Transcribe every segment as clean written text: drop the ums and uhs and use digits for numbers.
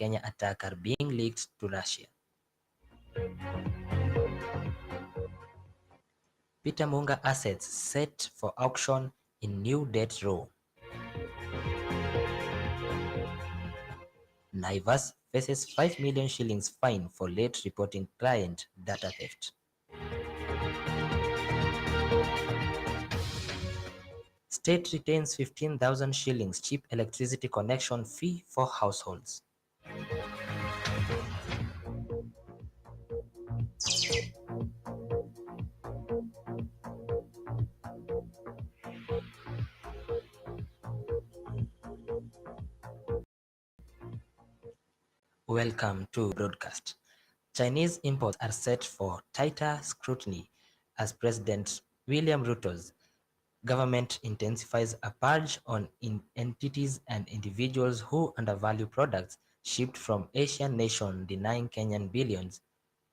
Kenya attack are being leaked to Russia. Peter Munga assets set for auction in new debt row. Naivas faces 5 million shillings fine for late reporting client data theft. State retains 15,000 shillings cheap electricity connection fee for households. Welcome to broadcast. Chinese imports are set for tighter scrutiny as President William Ruto's government intensifies a purge on entities and individuals who undervalue products shipped from Asian nations, denying Kenyan billions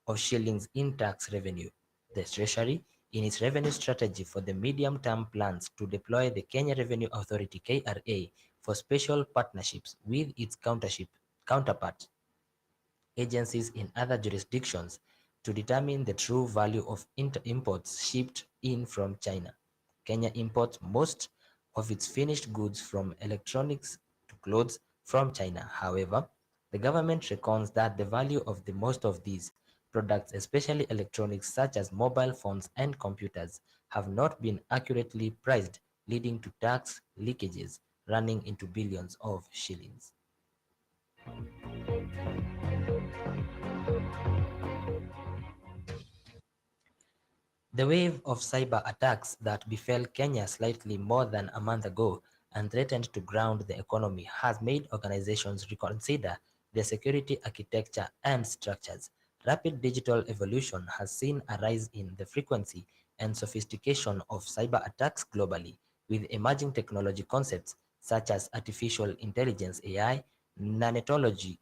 of shillings in tax revenue. The Treasury, in its revenue strategy for the medium-term, plans to deploy the Kenya Revenue Authority (KRA) for special partnerships with its counterpart agencies in other jurisdictions to determine the true value of imports shipped in from China. Kenya imports most of its finished goods from electronics to clothes from China. However, the government reckons that the value of the most of these products, especially electronics such as mobile phones and computers, have not been accurately priced, leading to tax leakages running into billions of shillings. The wave of cyber attacks that befell Kenya slightly more than a month ago and threatened to ground the economy has made organizations reconsider their security architecture and structures. Rapid digital evolution has seen a rise in the frequency and sophistication of cyber attacks globally, with emerging technology concepts such as artificial intelligence (AI), nanotechnology,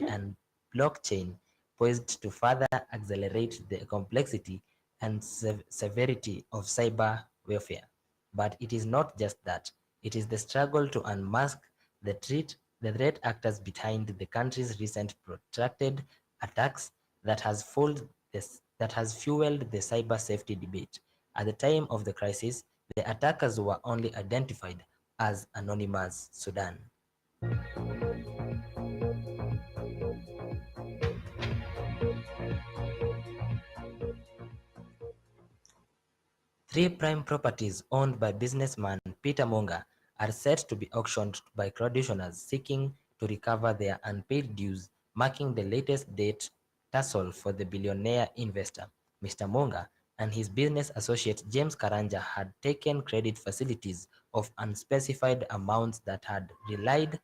and blockchain poised to further accelerate the complexity and severity of cyber warfare. But it is not just that. It is the struggle to unmask the threat actors behind the country's recent protracted attacks that has fueled the cyber safety debate. At the time of the crisis, the attackers were only identified as Anonymous Sudan. Three prime properties owned by businessman Peter Munga are set to be auctioned by crowdfuners seeking to recover their unpaid dues, marking the latest debt tussle for the billionaire investor. Mr. Munga and his business associate James Karanja had taken credit facilities of unspecified amounts that had relied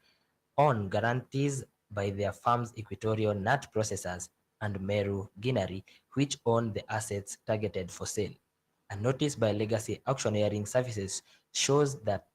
on guarantees by their firms Equatorial Nut Processors and Meru Ginnery, which own the assets targeted for sale. A notice by Legacy Auctioneering Services shows that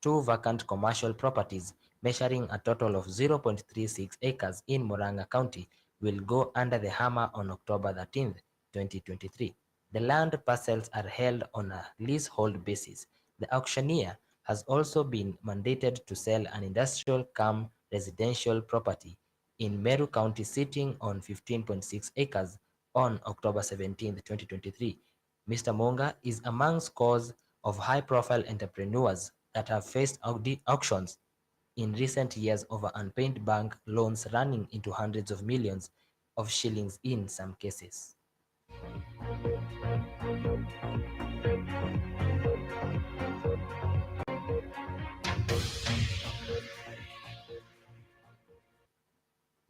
two vacant commercial properties measuring a total of 0.36 acres in Murang'a County will go under the hammer on October 13, 2023. The land parcels are held on a leasehold basis. The auctioneer has also been mandated to sell an industrial cum residential property in Meru County sitting on 15.6 acres on October 17, 2023. Mr. Monga is among scores of high-profile entrepreneurs that have faced auctions in recent years over unpaid bank loans running into hundreds of millions of shillings in some cases.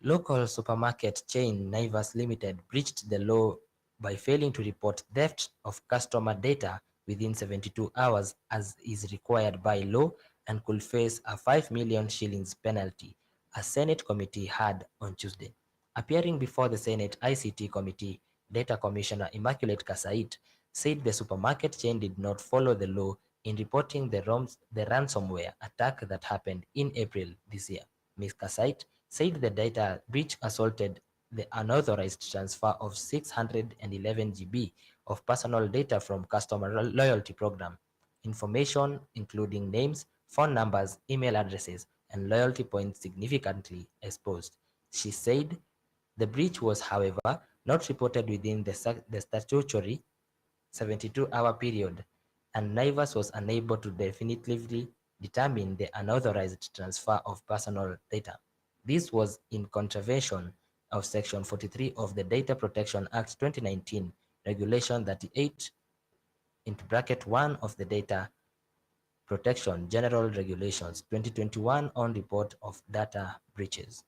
Local supermarket chain Naivas Limited breached the law by failing to report theft of customer data within 72 hours as is required by law and could face a 5 million shillings penalty, a Senate committee had on Tuesday. Appearing before the Senate ICT committee, Data Commissioner Immaculate Kasait said the supermarket chain did not follow the law in reporting the ransomware attack that happened in April this year. Ms. Kasait said the data breach assaulted the unauthorized transfer of 611 GB of personal data from customer loyalty program information, including names, phone numbers, email addresses, and loyalty points significantly exposed. She said the breach was, however, not reported within the statutory 72-hour period, and Naivas was unable to definitively determine the unauthorized transfer of personal data. This was in contravention of Section 43 of the Data Protection Act 2019, Regulation 38 into bracket 1 of the Data Protection General Regulations 2021 on report of data breaches.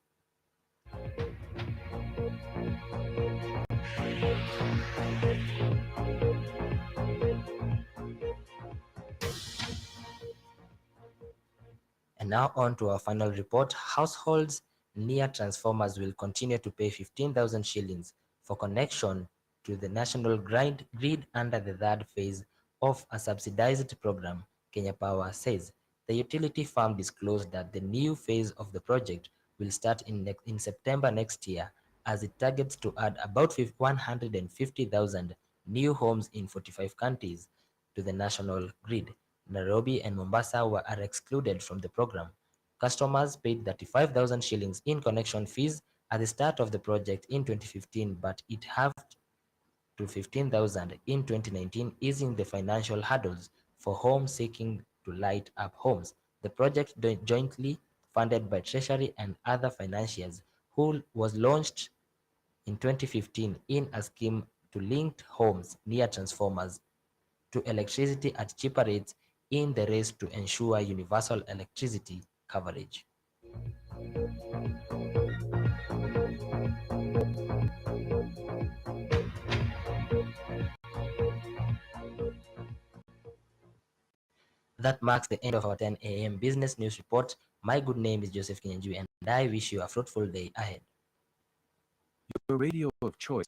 And now on to our final report. Households near transformers will continue to pay 15,000 shillings for connection to the national grid under the third phase of a subsidized program, Kenya Power says. The utility firm disclosed that the new phase of the project will start in September next year, as it targets to add about 150,000 new homes in 45 counties to the national grid. Nairobi and Mombasa are excluded from the program. Customers paid 35,000 shillings in connection fees at the start of the project in 2015, but it halved to 15,000 in 2019, easing the financial hurdles for homes seeking to light up homes. The project, jointly funded by Treasury and other financiers, who was launched in 2015 in a scheme to link homes near transformers to electricity at cheaper rates in the race to ensure universal electricity coverage. That marks the end of our 10 a.m. business news report. My good name is Joseph Kinyanjui, and I wish you a fruitful day ahead. Your radio of choice.